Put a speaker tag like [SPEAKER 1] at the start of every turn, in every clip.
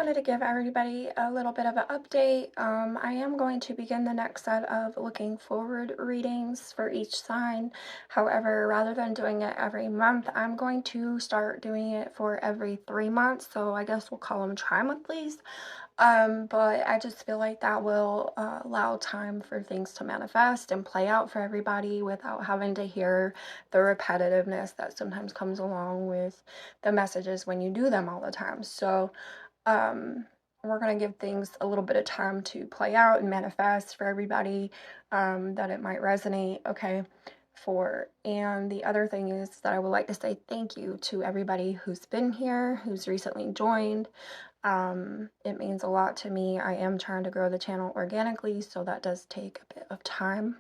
[SPEAKER 1] wanted to give everybody a little bit of an update. I am going to begin the next set of looking forward readings for each sign. However, rather than doing it every month, I'm going to start doing it for every 3 months. So I guess we'll call them tri-monthlies. But I just feel like that will allow time for things to manifest and play out for everybody without having to hear the repetitiveness that sometimes comes along with the messages when you do them all the time. So, um, we're going to give things a little bit of time to play out and manifest for everybody, that it might resonate, okay, for. And the other thing is that I would like to say thank you to everybody who's been here, who's recently joined. It means a lot to me. I am trying to grow the channel organically, so that does take a bit of time.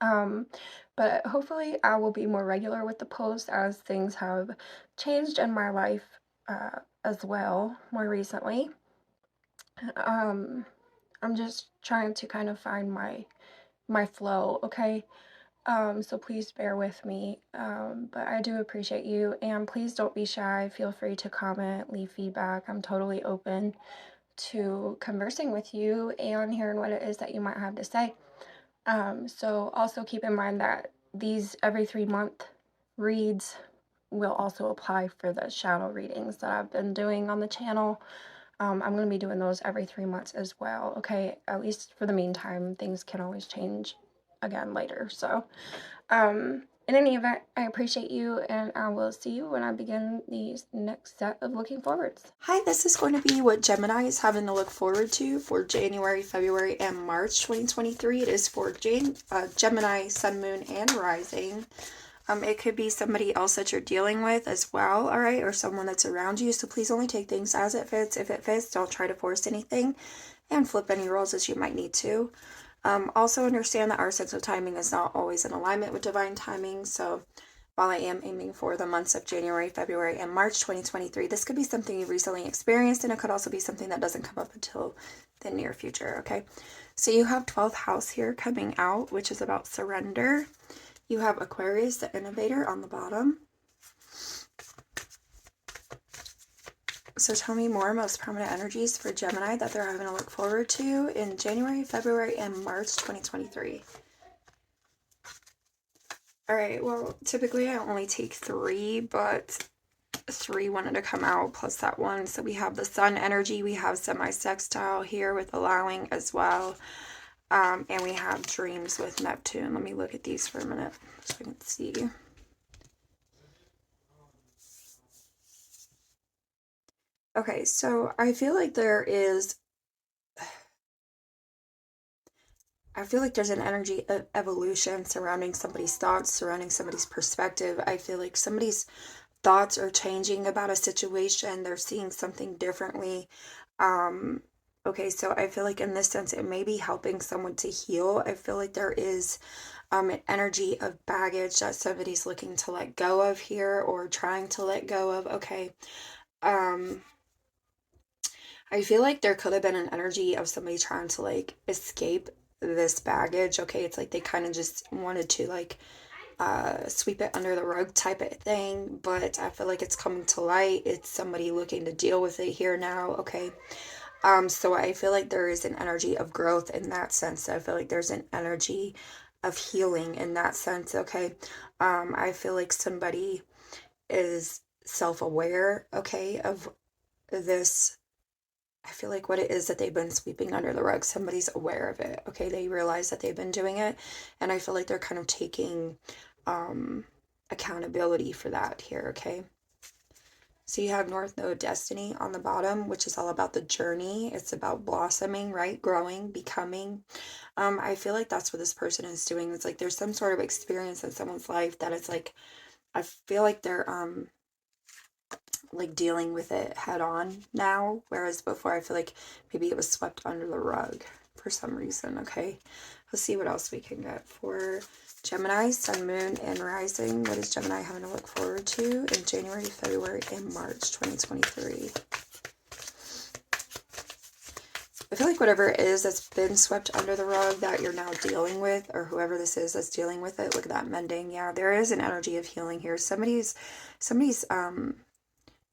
[SPEAKER 1] Um, but hopefully I will be more regular with the posts as things have changed in my life as well more recently. Um, I'm just trying to kind of find my flow, okay? So please bear with me. But I do appreciate you, and please don't be shy. Feel free to comment, leave feedback. I'm totally open to conversing with you and hearing what it is that you might have to say. So also keep in mind that these every 3 month reads will also apply for the shadow readings that I've been doing on the channel. I'm going to be doing those every 3 months as well. Okay, at least for the meantime, things can always change again later. So, in any event, I appreciate you, and I will see you when I begin the next set of looking forwards. Hi, this is going to be what Gemini is having to look forward to for January, February, and March 2023. It is for Gemini, Sun, Moon, and Rising. It could be somebody else that you're dealing with as well, all right, or someone that's around you. So please only take things as it fits. If it fits, don't try to force anything, and flip any roles as you might need to. Also understand that our sense of timing is not always in alignment with divine timing. So while I am aiming for the months of January, February, and March 2023, this could be something you've recently experienced, and it could also be something that doesn't come up until the near future, okay? So you have 12th house here coming out, which is about surrender. You have Aquarius, the innovator, on the bottom. So tell me more most prominent energies for Gemini that they're having to look forward to in January, February, and March 2023. All right, well, typically I only take 3, but 3 wanted to come out plus that one. So we have the sun energy, we have semi-sextile here with allowing as well. And we have dreams with Neptune. Let me look at these for a minute so I can see. Okay, so I feel like there's an energy of evolution surrounding somebody's thoughts, surrounding somebody's perspective. I feel like somebody's thoughts are changing about a situation. They're seeing something differently. Okay, so I feel like in this sense, it may be helping someone to heal. I feel like there is an energy of baggage that somebody's looking to let go of here or trying to let go of. Okay. I feel like there could have been an energy of somebody trying to like escape this baggage. Okay, it's like they kind of just wanted to like sweep it under the rug type of thing, but I feel like it's coming to light. It's somebody looking to deal with it here now. Okay. So I feel like there is an energy of growth in that sense. I feel like there's an energy of healing in that sense. Okay. I feel like somebody is self-aware, okay, of this. I feel like what it is that they've been sweeping under the rug, somebody's aware of it. Okay, they realize that they've been doing it, and I feel like they're kind of taking accountability for that here. Okay, so you have North Node Destiny on the bottom, which is all about the journey. It's about blossoming, right? Growing, becoming. I feel like that's what this person is doing. It's like there's some sort of experience in someone's life that it's like, I feel like they're like dealing with it head on now, whereas before I feel like maybe it was swept under the rug for some reason. Okay, let's see what else we can get for Gemini, Sun, Moon, and Rising. What is Gemini having to look forward to in January, February, and March 2023? I feel like whatever it is that's been swept under the rug that you're now dealing with, or whoever this is that's dealing with it, look at that mending. Yeah, there is an energy of healing here. Somebody's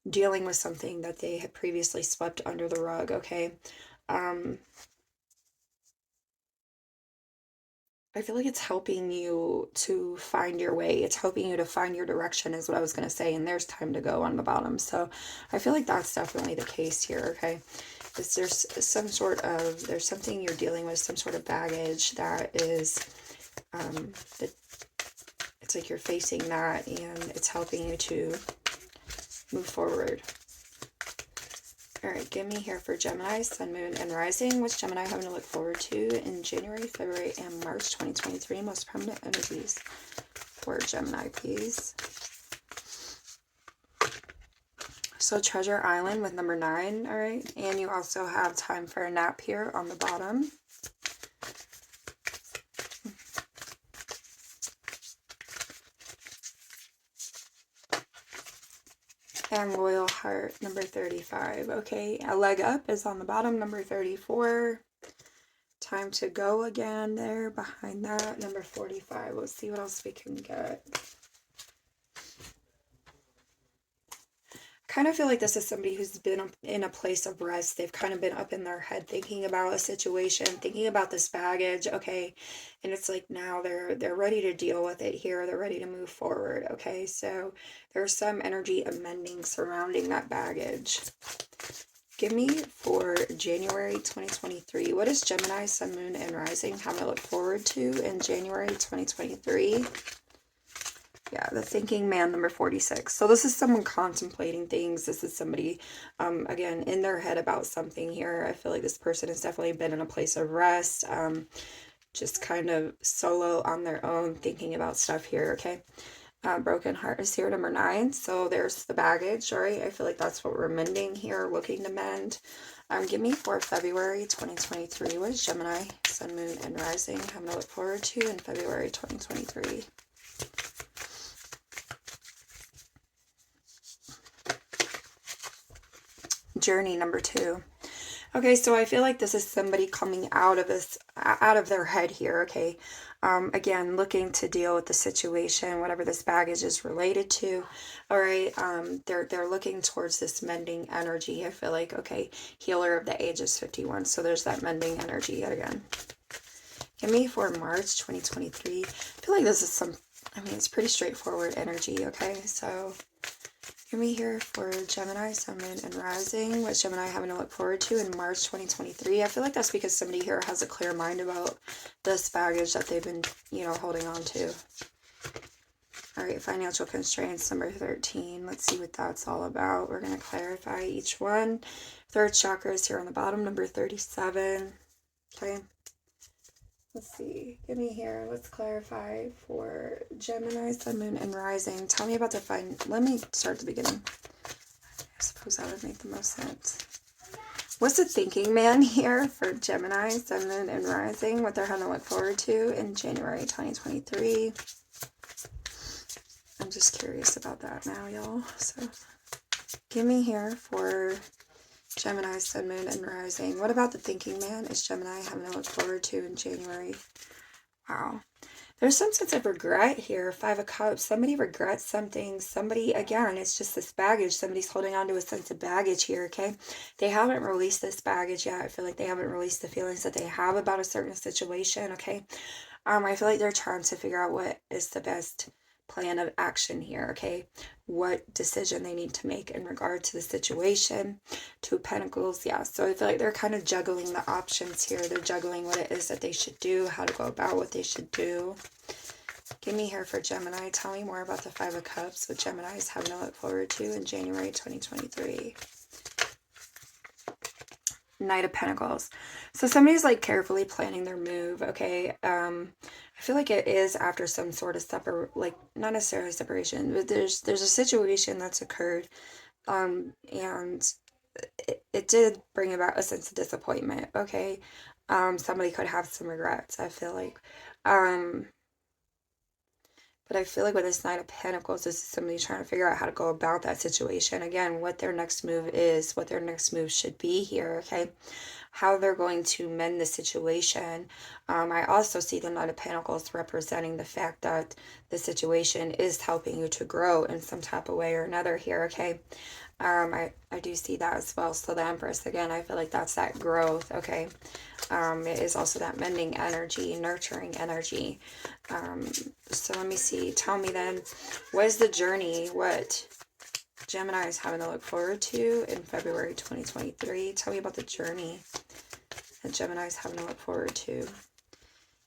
[SPEAKER 1] dealing with something that they had previously swept under the rug, okay? I feel like it's helping you to find your way. It's helping you to find your direction is what I was going to say. And there's time to go on the bottom. So I feel like that's definitely the case here, okay? Is there's some sort of, there's something you're dealing with, some sort of baggage that is, that it's like you're facing that and it's helping you to move forward. All right, give me here for Gemini, Sun, Moon, and Rising. What's Gemini having to look forward to in January, February, and March 2023? Most permanent energies for Gemini, please. So Treasure Island with number 9, all right? And you also have time for a nap here on the bottom. And Royal Heart, number 35. Okay, a leg up is on the bottom, number 34. Time to go again there behind that, number 45. Let's see what else we can get. Kind of feel like this is somebody who's been in a place of rest. They've kind of been up in their head thinking about a situation, thinking about this baggage, okay? And it's like now they're ready to deal with it here. They're ready to move forward, okay? So there's some energy amending surrounding that baggage. Give me for January 2023. What is Gemini, Sun, Moon, and Rising having to look forward to in January 2023? Yeah, the thinking man, number 46. So this is someone contemplating things. This is somebody, again, in their head about something here. I feel like this person has definitely been in a place of rest, just kind of solo on their own, thinking about stuff here, okay? Broken heart is here, number 9. So there's the baggage, all right? I feel like that's what we're mending here, looking to mend. Give me for February 2023. What is Gemini, Sun, Moon, and Rising having to look forward to in February 2023? Journey, number 2. Okay, so I feel like this is somebody coming out of this, out of their head here, okay? Again, looking to deal with the situation, whatever this baggage is related to. All right, they're looking towards this mending energy. I feel like, okay, healer of the age is 51, so there's that mending energy yet again. Give me for March 2023. I feel like this is some, I mean, it's pretty straightforward energy, okay? So give me here for Gemini, Sun, Moon, and Rising. What's Gemini having to look forward to in March 2023? I feel like that's because somebody here has a clear mind about this baggage that they've been, you know, holding on to. All right, financial constraints, number 13. Let's see what that's all about. We're going to clarify each one. Third chakra is here on the bottom, number 37. Okay. Let's see. Give me here. Let's clarify for Gemini, Sun, Moon, and Rising. Tell me about the let me start at the beginning. I suppose that would make the most sense. What's the thinking man here for Gemini, Sun, Moon, and Rising? What they're having to look forward to in January 2023. I'm just curious about that now, y'all. So give me here for Gemini, Sun, Moon, and Rising. What about the thinking man is Gemini having to look forward to in January? Wow. There's some sense of regret here. 5 of Cups. Somebody regrets something. Somebody, again, it's just this baggage. Somebody's holding on to a sense of baggage here, okay? They haven't released this baggage yet. I feel like they haven't released the feelings that they have about a certain situation, okay? I feel like they're trying to figure out what is the best plan of action here, okay? What decision they need to make in regard to the situation. 2 of Pentacles, yeah. So I feel like they're kind of juggling the options here. They're juggling what it is that they should do, how to go about what they should do. Give me here for Gemini. Tell me more about the 5 of Cups, what Gemini is having to look forward to in January 2023. Knight of Pentacles. So somebody's like carefully planning their move, okay? I feel like it is after some sort of like not necessarily separation, but there's a situation that's occurred, and it did bring about a sense of disappointment, okay? Somebody could have some regrets, I feel like. But I feel like with this Knight of Pentacles, this is somebody trying to figure out how to go about that situation. Again, what their next move is, what their next move should be here, okay? how they're going to mend the situation. I also see the Knight of Pentacles representing the fact that the situation is helping you to grow in some type of way or another here, okay? I do see that as well. So the Empress, again, I feel like that's that growth, okay? It is also that mending energy, nurturing energy. So let me see. Tell me then, what is the journey? What Gemini is having to look forward to in February 2023? Tell me about the journey that Gemini is having to look forward to.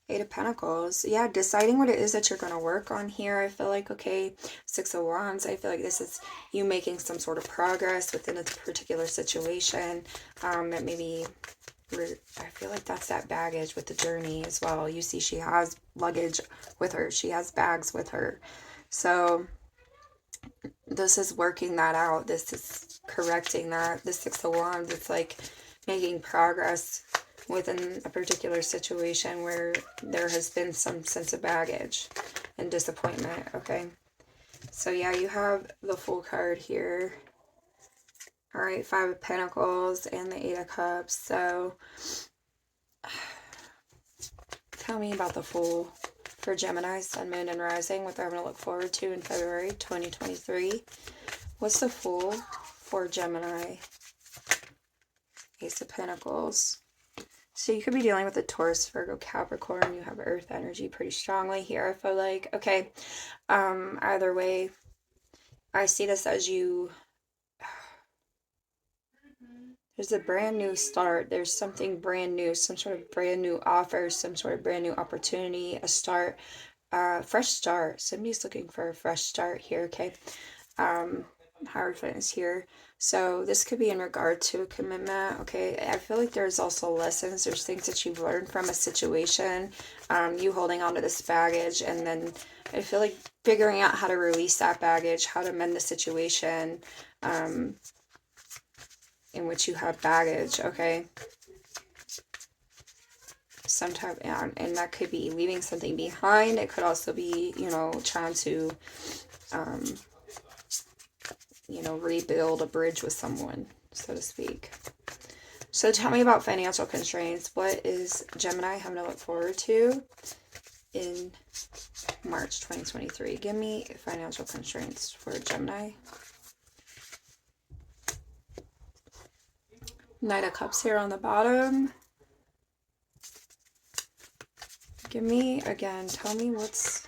[SPEAKER 1] Eight of Pentacles. Yeah, deciding what it is that you're going to work on here. I feel like, okay, Six of Wands. I feel like this is you making some sort of progress within a particular situation. It maybe, I feel like that's that baggage with the journey as well. You see she has luggage with her. She has bags with her. So this is working that out. This is correcting that. The Six of Wands, it's like making progress within a particular situation where there has been some sense of baggage and disappointment, okay? So yeah, you have the Fool card here. All right, Five of Pentacles and the Eight of Cups. So tell me about the Fool for Gemini, Sun, Moon, and Rising, what they're going to look forward to in February 2023. What's the Fool for Gemini? Ace of Pentacles. So you could be dealing with a Taurus, Virgo, Capricorn. You have Earth energy pretty strongly here, I feel like. Okay, either way, I see this as you... There's a brand new start. There's something brand new, some sort of brand new offer, some sort of brand new opportunity, a start, fresh start. Somebody's looking for a fresh start here, okay? Hierophant is here. So this could be in regard to a commitment, okay? I feel like there's also lessons. There's things that you've learned from a situation, you holding on to this baggage, and then I feel like figuring out how to release that baggage, how to mend the situation in which you have baggage, okay? Sometimes, and that could be leaving something behind. It could also be, you know, trying to you know, rebuild a bridge with someone, so to speak. So tell me about financial constraints. What is Gemini having to look forward to in March 2023? Give me financial constraints for Gemini. Knight of Cups here on the bottom. Give me, again, tell me what's...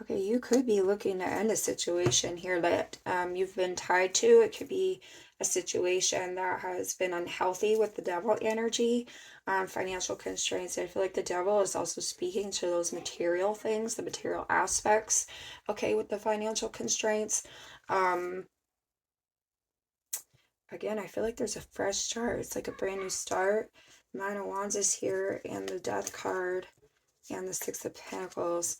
[SPEAKER 1] Okay, you could be looking to end a situation here that you've been tied to. It could be a situation that has been unhealthy with the Devil energy, financial constraints. I feel like the Devil is also speaking to those material things, the material aspects, okay, with the financial constraints. Again, I feel like there's a fresh start. It's like a brand new start. Nine of Wands is here, and the Death card, and the Six of Pentacles.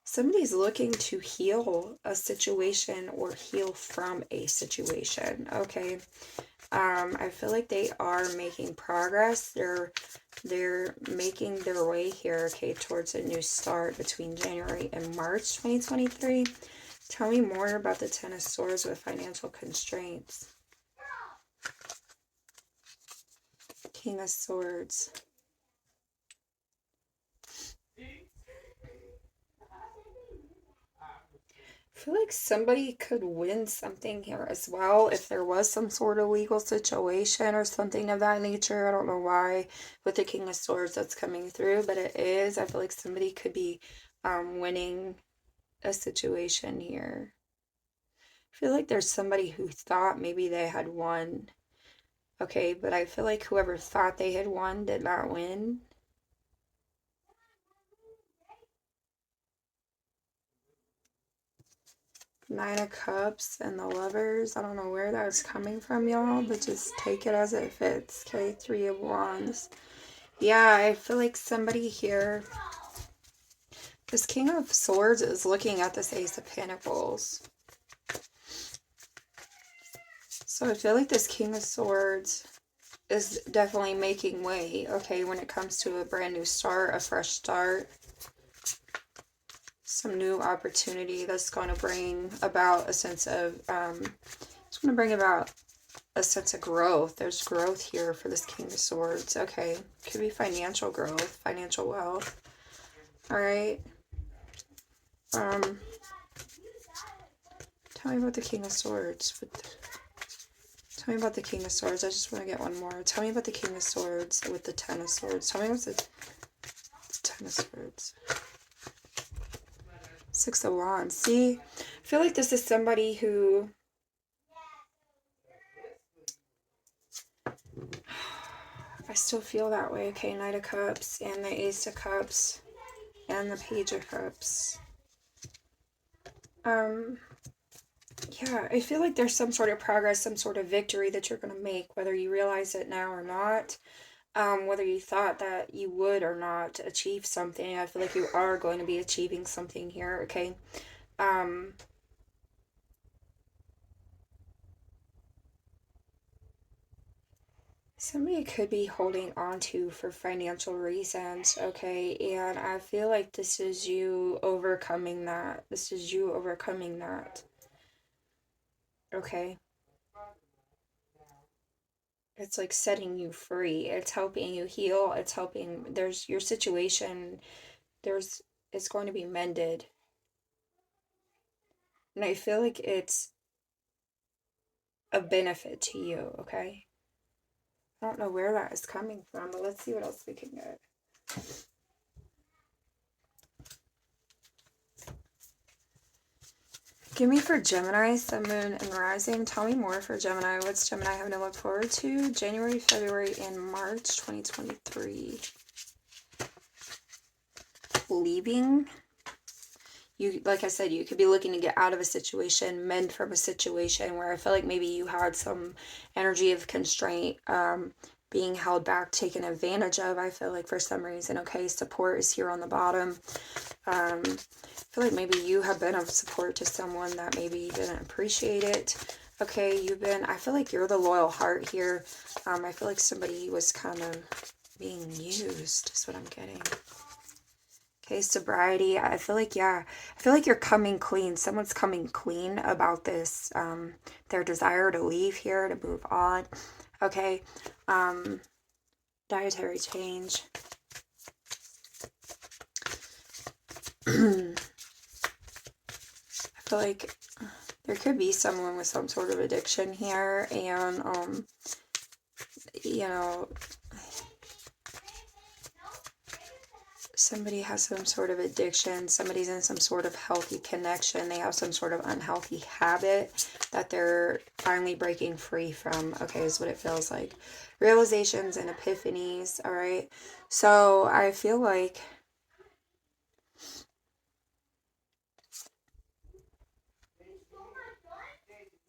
[SPEAKER 1] Somebody's looking to heal a situation or heal from a situation, okay? I feel like they are making progress. They're making their way here, okay, towards a new start between January and March 2023. Tell me more about the Ten of Swords with financial constraints. King of Swords. I feel like somebody could win something here as well if there was some sort of legal situation or something of that nature. I don't know why with the King of Swords that's coming through, but it is. I feel like somebody could be winning a situation here. I feel like there's somebody who thought maybe they had won. Okay, but I feel like whoever thought they had won did not win. Nine of Cups and the Lovers. I don't know where that was coming from, y'all, but just take it as it fits. Okay, Three of Wands. Yeah, I feel like somebody here... This King of Swords is looking at this Ace of Pentacles. So I feel like this King of Swords is definitely making way, okay, when it comes to a brand new start, a fresh start. Some new opportunity that's going to bring about a sense of, it's going to bring about a sense of growth. There's growth here for this King of Swords. Okay. Could be financial growth, financial wealth. All right. Tell me about the King of Swords. Tell me about the King of Swords. I just want to get one more. Tell me about the King of Swords with the Ten of Swords. Tell me what's the Ten of Swords. Six of Wands. See, I feel like this is somebody who... I still feel that way. Okay, Knight of Cups and the Ace of Cups and the Page of Cups. Yeah, I feel like there's some sort of progress, some sort of victory that you're going to make, whether you realize it now or not. Whether you thought that you would or not achieve something, I feel like you are going to be achieving something here, okay? Somebody could be holding on to for financial reasons, okay? And I feel like this is you overcoming that. This is you overcoming that. Okay? It's like setting you free. It's helping you heal. It's helping. There's your situation. It's going to be mended. And I feel like it's a benefit to you, okay? I don't know where that is coming from, but let's see what else we can get. Give me for Gemini, Sun, Moon, and Rising. Tell me more for Gemini. What's Gemini having to look forward to? January, February, and March 2023. Leaving. You, like I said, you could be looking to get out of a situation, mend from a situation where I feel like maybe you had some energy of constraint, being held back, taken advantage of, I feel like, for some reason. Okay, support is here on the bottom. I feel like maybe you have been of support to someone that maybe didn't appreciate it. Okay, I feel like you're the loyal heart here. I feel like somebody was kind of being used, is what I'm getting. Okay, sobriety. I feel like, yeah, I feel like you're coming clean. Someone's coming clean about this, their desire to leave here, to move on. Okay, dietary change. I feel like there could be someone with some sort of addiction here, and, you know, somebody has some sort of addiction, somebody's in some sort of healthy connection, they have some sort of unhealthy habit that they're finally breaking free from, okay, is what it feels like. Realizations and epiphanies, all right? So I feel like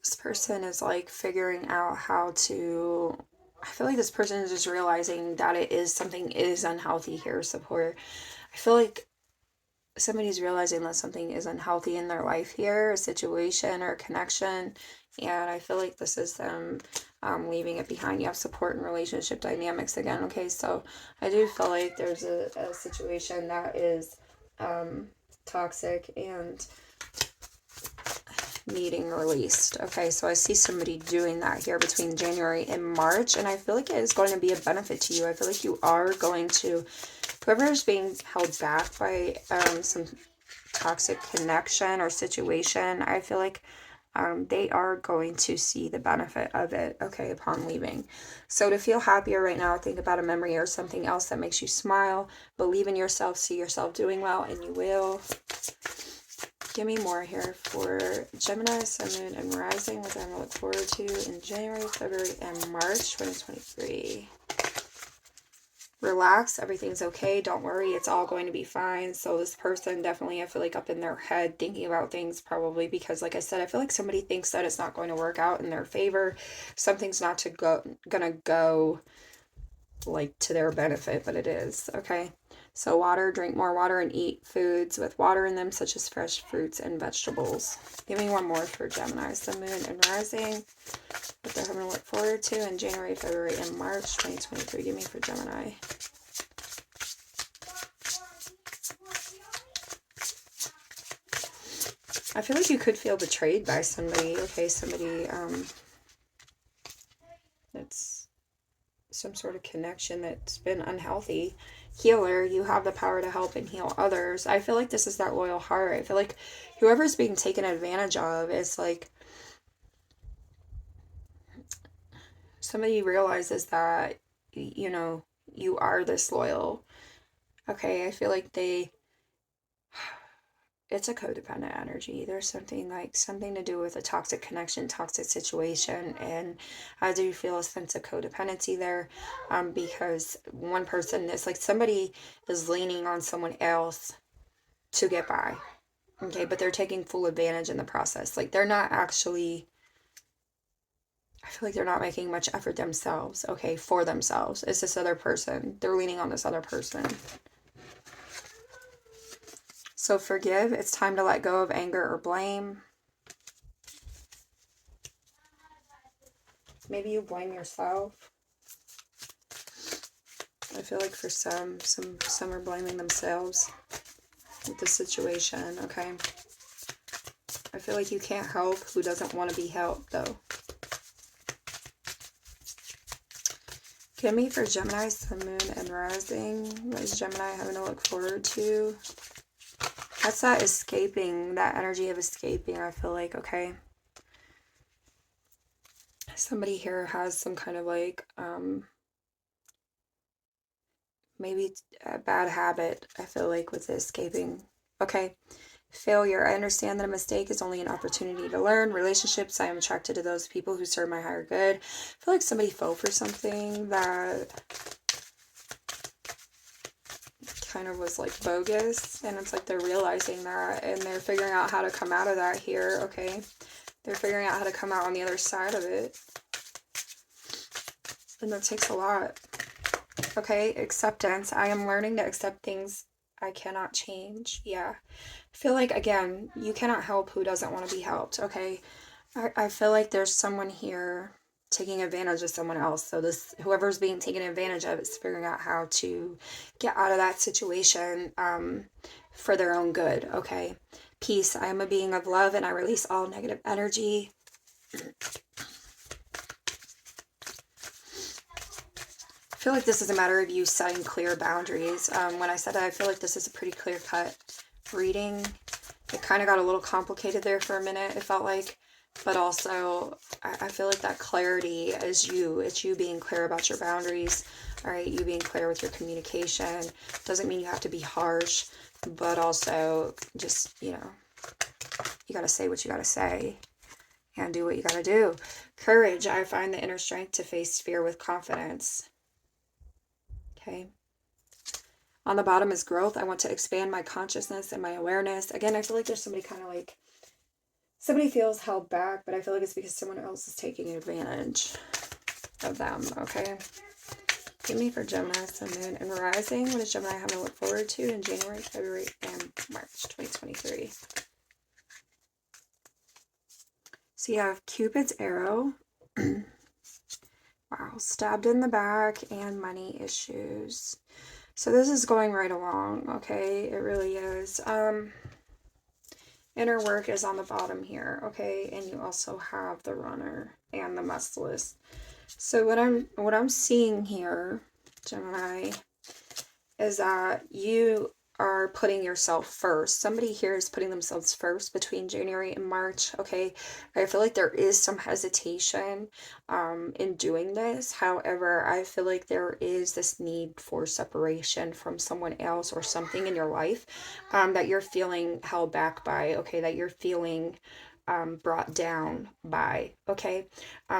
[SPEAKER 1] this person is like figuring out how to... I feel like this person is just realizing that something is unhealthy here, support. I feel like somebody's realizing that something is unhealthy in their life here, a situation or a connection, and I feel like this is them leaving it behind. You have support and relationship dynamics again, okay? So I do feel like there's a situation that is toxic and needing released. Okay, so I see somebody doing that here between January and March, and I feel like it is going to be a benefit to you. I feel like you are going to... Whoever is being held back by some toxic connection or situation, I feel like they are going to see the benefit of it, okay, upon leaving. So to feel happier right now, think about a memory or something else that makes you smile. Believe in yourself, see yourself doing well, and you will. Give me more here for Gemini, Sun, Moon, and Rising, what I'm going to look forward to in January, February, and March 2023. Relax, everything's okay, don't worry, it's all going to be fine. So this person definitely, I feel like, up in their head thinking about things, probably because, like I said, I feel like somebody thinks that it's not going to work out in their favor. Something's not gonna go like to their benefit, but it is, okay? So water, drink more water, and eat foods with water in them, such as fresh fruits and vegetables. Give me one more for Gemini, Sun, Moon, and Rising. What they're having to look forward to in January, February, and March 2023. Give me for Gemini. I feel like you could feel betrayed by somebody. Okay, somebody some sort of connection that's been unhealthy. Healer, you have the power to help and heal others. I feel like this is that loyal heart. I feel like whoever's being taken advantage of is like somebody realizes that, you know, you are this loyal. Okay, I feel like it's a codependent energy. There's something to do with a toxic connection, toxic situation, and I do feel a sense of codependency there, because one person is like somebody is leaning on someone else to get by. Okay, but they're taking full advantage in the process. Like they're not actually. I feel like they're not making much effort themselves. Okay, for themselves. It's this other person. They're leaning on this other person. So forgive. It's time to let go of anger or blame. Maybe you blame yourself. I feel like for some are blaming themselves with the situation, okay? I feel like you can't help who doesn't want to be helped, though. Give me for Gemini, Sun, Moon, and Rising. What is Gemini having to look forward to? That's that escaping, that energy of escaping, I feel like, okay? Somebody here has some kind of like, maybe a bad habit, I feel like, with escaping. Okay. Failure. I understand that a mistake is only an opportunity to learn. Relationships. I am attracted to those people who serve my higher good. I feel like somebody fell for something that kind of was like bogus, and it's like they're realizing that and they're figuring out how to come out of that here. Okay. They're figuring out how to come out on the other side of it. And that takes a lot. Okay, acceptance. I am learning to accept things I cannot change. Yeah. I feel like, again, you cannot help who doesn't want to be helped, okay? I feel like there's someone here taking advantage of someone else. So this, whoever's being taken advantage of is figuring out how to get out of that situation for their own good, okay? Peace. I am a being of love and I release all negative energy. I feel like this is a matter of you setting clear boundaries. When I said that, I feel like this is a pretty clear-cut reading. It kind of got a little complicated there for a minute, it felt like. But also, I feel like that clarity is you. It's you being clear about your boundaries. All right, you being clear with your communication. Doesn't mean you have to be harsh, but also just, you know, you got to say what you got to say and do what you got to do. Courage. I find the inner strength to face fear with confidence. Okay. On the bottom is growth. I want to expand my consciousness and my awareness. Again, I feel like there's somebody kind of like, somebody feels held back, but I feel like it's because someone else is taking advantage of them, okay? Give me for Gemini, Sun, Moon, and Rising. What does Gemini have to look forward to in January, February, and March 2023? So you have Cupid's arrow. Wow, stabbed in the back and money issues. So this is going right along, okay? It really is. Inner work is on the bottom here, okay? And you also have the Runner and the Merciless. So what I'm seeing here, Gemini, is that you are putting yourself first. Somebody here is putting themselves first between January and March, okay? I feel like there is some hesitation in doing this. However, I feel like there is this need for separation from someone else or something in your life that you're feeling held back by, okay? That you're feeling brought down by, okay?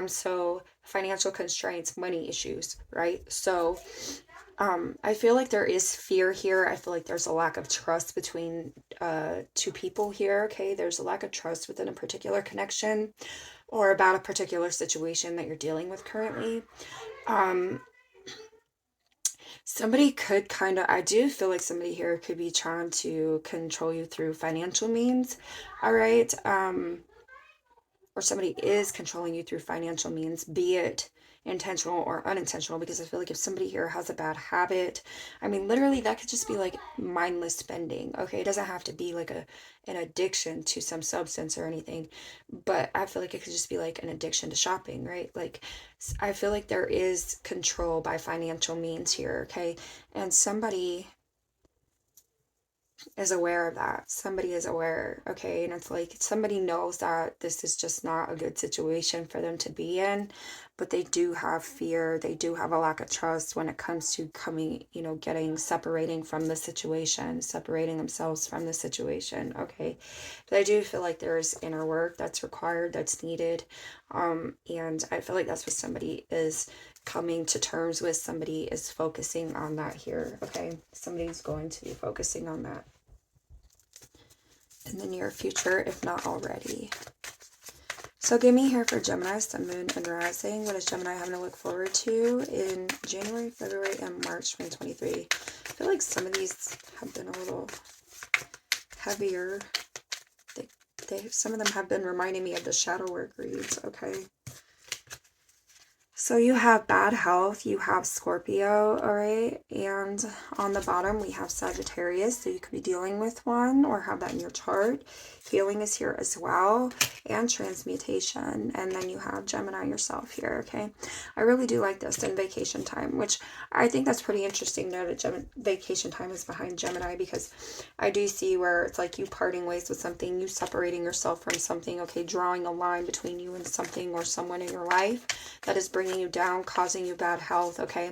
[SPEAKER 1] So financial constraints, money issues, right? So I feel like there is fear here. I feel like there's a lack of trust between two people here, okay? There's a lack of trust within a particular connection or about a particular situation that you're dealing with currently. Somebody could I do feel like somebody here could be trying to control you through financial means, all right? Or somebody is controlling you through financial means, be it intentional or unintentional, because I feel like if somebody here has a bad habit, I mean, literally that could just be like mindless spending. Okay, it doesn't have to be like an addiction to some substance or anything, but I feel like it could just be like an addiction to shopping, right? Like I feel like there is control by financial means here, okay? And somebody is aware of that. Somebody is aware, okay? And it's like somebody knows that this is just not a good situation for them to be in, but they do have fear. They do have a lack of trust when it comes to coming, separating from the situation, separating themselves from the situation, okay? But I do feel like there's inner work that's required, that's needed. And I feel like that's what somebody is coming to terms with. Somebody is focusing on that here, okay? Somebody's going to be focusing on that in the near future, if not already. So give me here for Gemini, Sun, Moon, and Rising. What is Gemini having to look forward to in January, February, and March 2023? I feel like some of these have been a little heavier. Some of them have been reminding me of the shadow work reads, okay? So you have bad health, you have Scorpio, all right? And on the bottom, we have Sagittarius, so you could be dealing with one or have that in your chart. Healing is here as well, and transmutation. And then you have Gemini yourself here, okay? I really do like this in vacation time, which I think that's pretty interesting. Note that vacation time is behind Gemini, because I do see where it's like you parting ways with something, you separating yourself from something, okay? Drawing a line between you and something or someone in your life that is bringing you down, causing you bad health, okay?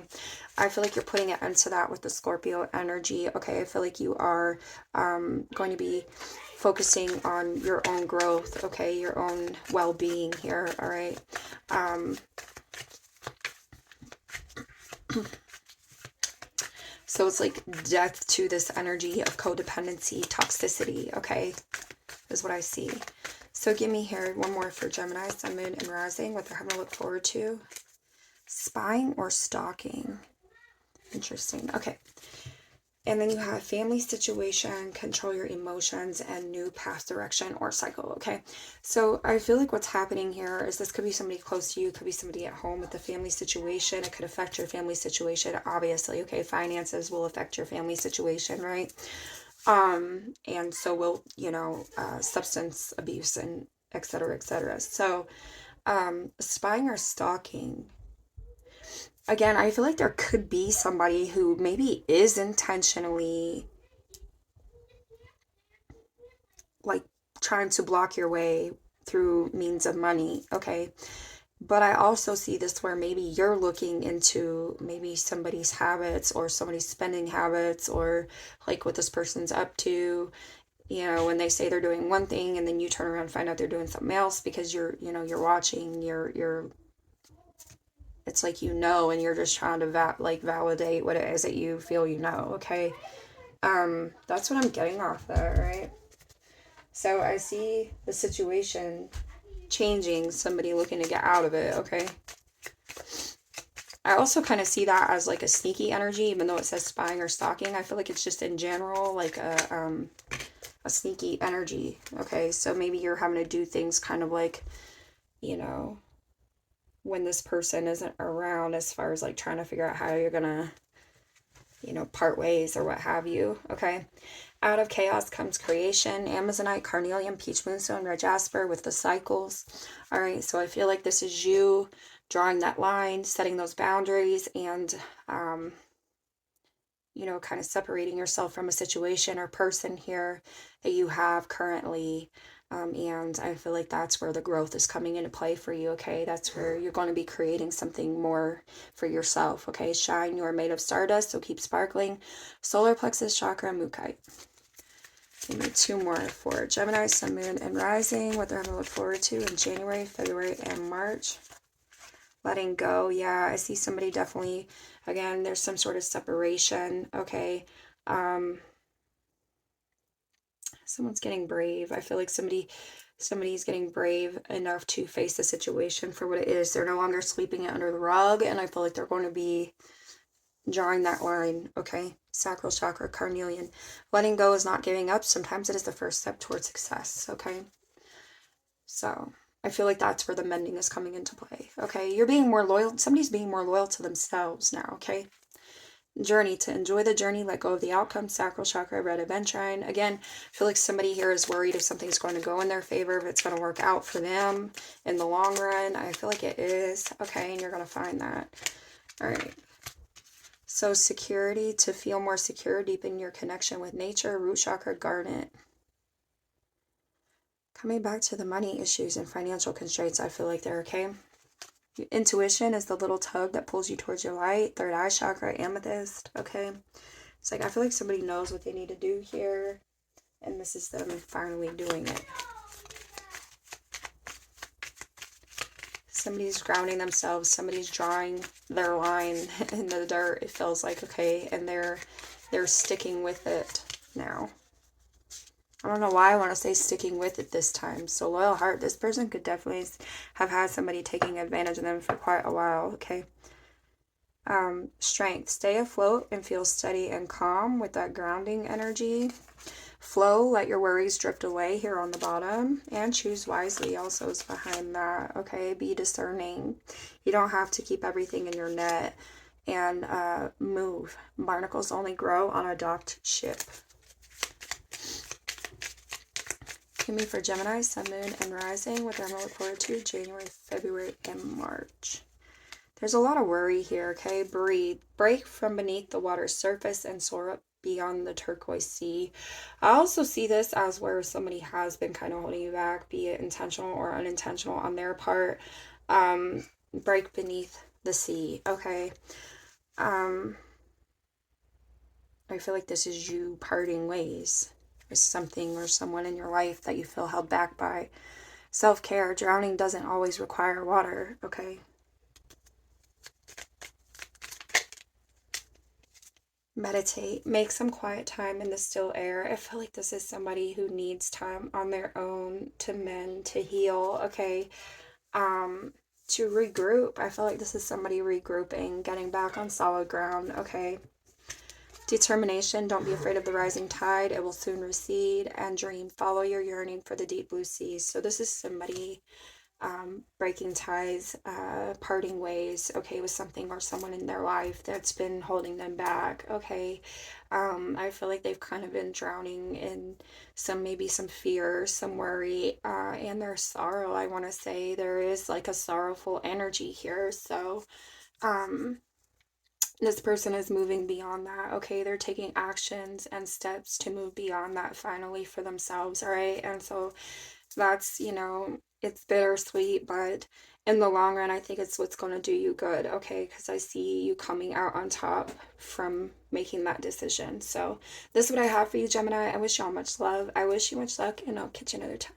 [SPEAKER 1] I feel like you're putting an end to that with the Scorpio energy, okay? I feel like you are going to be focusing on your own growth, okay? Your own well-being here, all right? So it's like death to this energy of codependency, toxicity, okay? Is what I see. So give me here one more for Gemini, Sun, Moon, and Rising, what they're having to look forward to. Spying or stalking. Interesting. Okay. And then you have family situation, control your emotions, and new path direction or cycle, okay? So I feel like what's happening here is this could be somebody close to you, could be somebody at home with the family situation. It could affect your family situation, obviously, okay? Finances will affect your family situation, right? And so will, substance abuse and et cetera, et cetera. So, spying or stalking, again, I feel like there could be somebody who maybe is intentionally like trying to block your way through means of money, okay? But I also see this where maybe you're looking into maybe somebody's habits or somebody's spending habits, or like what this person's up to, when they say they're doing one thing and then you turn around and find out they're doing something else, because you're watching, it's like, and you're just trying to validate what it is that you feel, okay? That's what I'm getting off there, right? So I see the situation changing, somebody looking to get out of it, okay? I also kind of see that as like a sneaky energy, even though it says spying or stalking. I feel like it's just in general like a sneaky energy, okay? So maybe you're having to do things kind of like, when this person isn't around, as far as like trying to figure out how you're gonna, part ways or what have you, okay? Out of chaos comes creation, Amazonite, carnelian, peach moonstone, red jasper with the cycles. All right, so I feel like this is you drawing that line, setting those boundaries, and, kind of separating yourself from a situation or person here that you have currently. And I feel like that's where the growth is coming into play for you, okay? That's where you're going to be creating something more for yourself, okay? Shine, you are made of stardust, so keep sparkling. Solar plexus chakra, Mukite. Give me two more for Gemini, Sun, Moon, and Rising, what they're going to look forward to in January, February, and March. Letting go, yeah, I see somebody definitely, again, there's some sort of separation, okay? Someone's getting brave. I feel like somebody's getting brave enough to face the situation for what it is. They're no longer sweeping it under the rug, and I feel like they're going to be drawing that line, okay? Sacral chakra, carnelian. Letting go is not giving up. Sometimes it is the first step towards success, okay? So I feel like that's where the mending is coming into play. Okay, you're being more loyal. Somebody's being more loyal to themselves now. Okay. Journey, to enjoy the journey, let go of the outcome. Sacral chakra, red aventurine. Again, I feel like somebody here is worried if something's going to go in their favor, if it's going to work out for them in the long run. I feel like it is. Okay, and you're going to find that. All right. So security, to feel more secure, deepen your connection with nature. Root chakra, garnet. Coming back to the money issues and financial constraints, I feel like they're okay. Intuition is the little tug that pulls you towards your light. Third eye chakra, amethyst. Okay. It's like, I feel like somebody knows what they need to do here. And this is them finally doing it. Somebody's grounding themselves. Somebody's drawing their line in the dirt. It feels like, okay. And they're sticking with it now. I don't know why I want to say sticking with it this time. So loyal heart, this person could definitely have had somebody taking advantage of them for quite a while, okay? Strength, stay afloat and feel steady and calm with that grounding energy. Flow, let your worries drift away here on the bottom. And choose wisely also is behind that, okay? Be discerning. You don't have to keep everything in your net. And move. Barnacles only grow on a docked ship. Give me for Gemini, Sun, Moon, and Rising with their look forward to January, February, and March. There's a lot of worry here, okay? Breathe. Break from beneath the water's surface and soar up beyond the turquoise sea. I also see this as where somebody has been kind of holding you back, be it intentional or unintentional on their part. Break beneath the sea, okay? I feel like this is you parting ways. There's something or someone in your life that you feel held back by. Self-care. Drowning doesn't always require water, okay? Meditate. Make some quiet time in the still air. I feel like this is somebody who needs time on their own to mend, to heal, okay? To regroup. I feel like this is somebody regrouping, getting back on solid ground, okay? Determination, don't be afraid of the rising tide. It will soon recede. And dream, follow your yearning for the deep blue seas. So this is somebody breaking ties, parting ways, okay, with something or someone in their life that's been holding them back, okay. I feel like they've kind of been drowning in maybe some fear, some worry, and their sorrow. I want to say there is like a sorrowful energy here. So, this person is moving beyond that, okay? They're taking actions and steps to move beyond that finally for themselves, all right? And so that's, it's bittersweet, but in the long run, I think it's what's going to do you good, okay? Because I see you coming out on top from making that decision. So this is what I have for you, Gemini. I wish y'all much love. I wish you much luck, and I'll catch you another time.